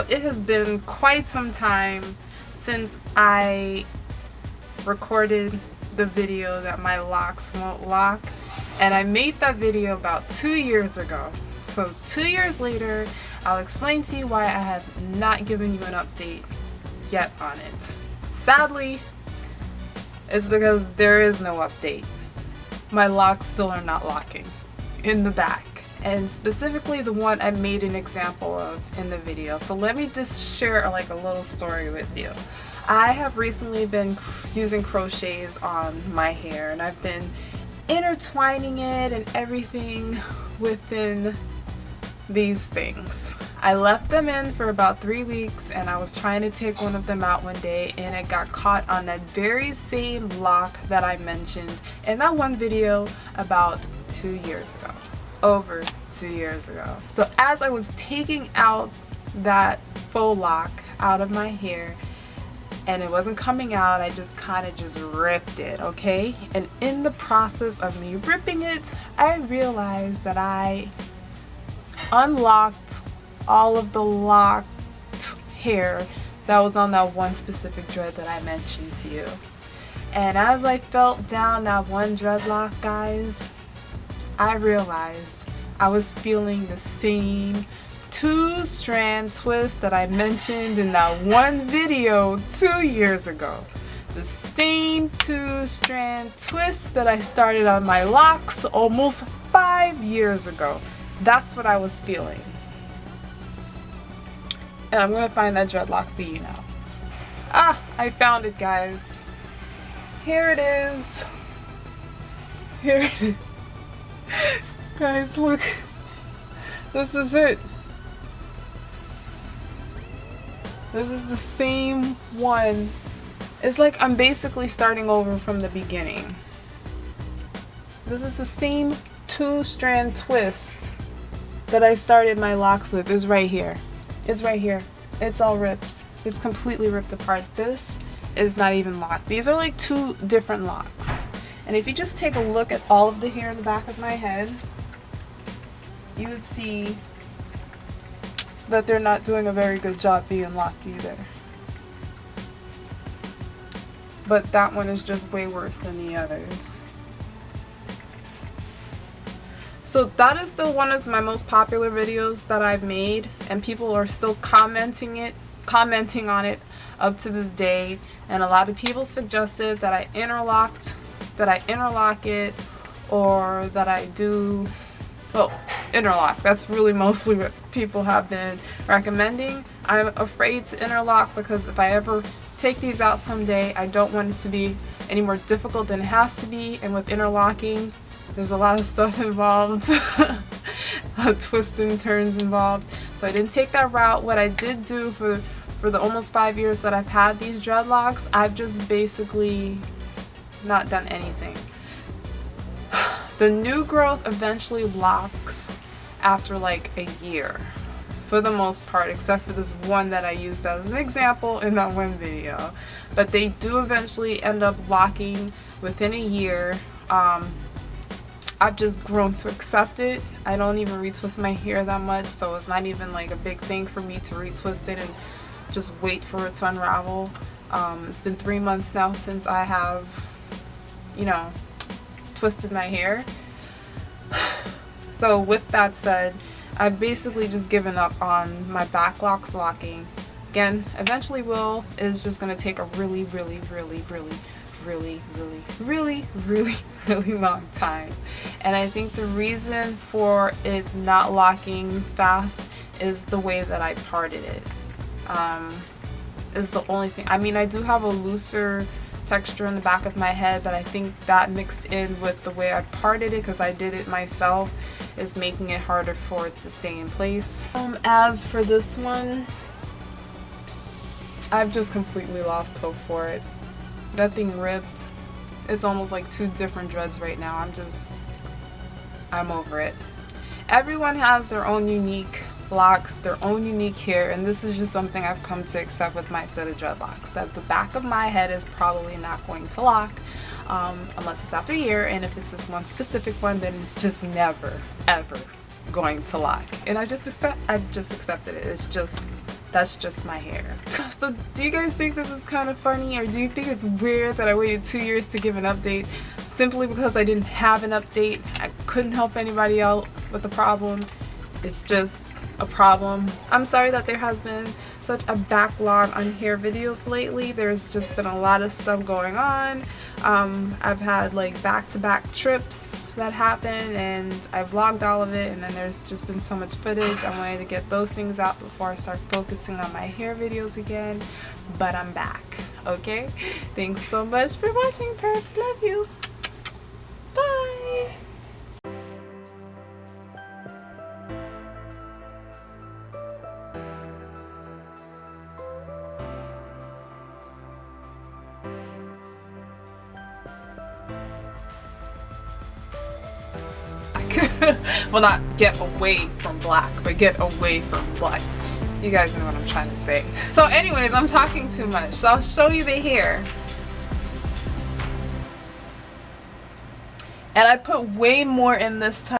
it has been quite some time since I recorded the video that my locks won't lock, and I made that video about 2 years ago. So 2 years later, I'll explain to you why I have not given you an update yet on it. Sadly, it's because there is no update. My locks still are not locking in the back, and specifically the one I made an example of in the video. So let me just share like a little story with you. I have recently been using crochets on my hair, and I've been intertwining it and everything within these things. I left them in for about 3 weeks, and I was trying to take one of them out one day, and it got caught on that very same lock that I mentioned in that one video about 2 years ago. Over 2 years ago. So as I was taking out that faux lock out of my hair and it wasn't coming out, I just kind of just ripped it, okay? And in the process of me ripping it, I realized that I unlocked all of the locked hair that was on that one specific dread that I mentioned to you. And as I felt down that one dreadlock, guys, I realized I was feeling the same 2-strand twist that I mentioned in that one video 2 years ago. The same 2-strand twist that I started on my locks almost 5 years ago. That's what I was feeling. And I'm going to find that dreadlock for you now. Ah, I found it, guys. Here it is. Here it is. Guys, look. This is it. This is the same one. It's like I'm basically starting over from the beginning. This is the same 2-strand twist that I started my locks with. Is right here. It's right here. It's all ripped. It's completely ripped apart. This is not even locked. These are like 2 different locks. And if you just take a look at all of the hair in the back of my head, you would see that they're not doing a very good job being locked either. But that one is just way worse than the others. So that is still one of my most popular videos that I've made, and people are still commenting on it up to this day. And a lot of people suggested that I interlock it, or that I do, well, interlock. That's really mostly what people have been recommending. I'm afraid to interlock because if I ever take these out someday, I don't want it to be any more difficult than it has to be. And with interlocking, there's a lot of stuff involved, twists and turns involved. So I didn't take that route. What I did do for the almost 5 years that I've had these dreadlocks, I've just basically not done anything. The new growth eventually locks after like a year, for the most part, except for this one that I used as an example in that one video. But they do eventually end up locking within a year. I've just grown to accept it. I don't even retwist my hair that much, so it's not even like a big thing for me to retwist it and just wait for it to unravel. It's been 3 months now since I have, you know, twisted my hair. So with that said, I've basically just given up on my back locks locking. Again, eventually is just going to take a really long time. And I think the reason for it not locking fast is the way that I parted it. Is the only thing. I mean, I do have a looser texture in the back of my head, but I think that mixed in with the way I parted it, because I did it myself, is making it harder for it to stay in place. As for this one, I've just completely lost hope for it. That thing ripped. It's almost like 2 different dreads right now. I'm over it. Everyone has their own unique locks, their own unique hair, and this is just something I've come to accept with my set of dreadlocks, that the back of my head is probably not going to lock unless it's after a year, and if it's this one specific one, then it's just never ever going to lock. And I've just accepted it. It's just That's just my hair. So do you guys think this is kind of funny, or do you think it's weird that I waited 2 years to give an update simply because I didn't have an update? I couldn't help anybody out with the problem. It's just a problem. I'm sorry that there has been such a backlog on hair videos lately. There's just been a lot of stuff going on. I've had like back-to-back trips that happened, and I vlogged all of it, and then there's just been so much footage. I wanted to get those things out before I start focusing on my hair videos again, but I'm back. Okay, thanks so much for watching, perps. Love you. Bye. Well, not get away from black, but get away from black. You guys know what I'm trying to say. So anyways, I'm talking too much, so I'll show you the hair. And I put way more in this time.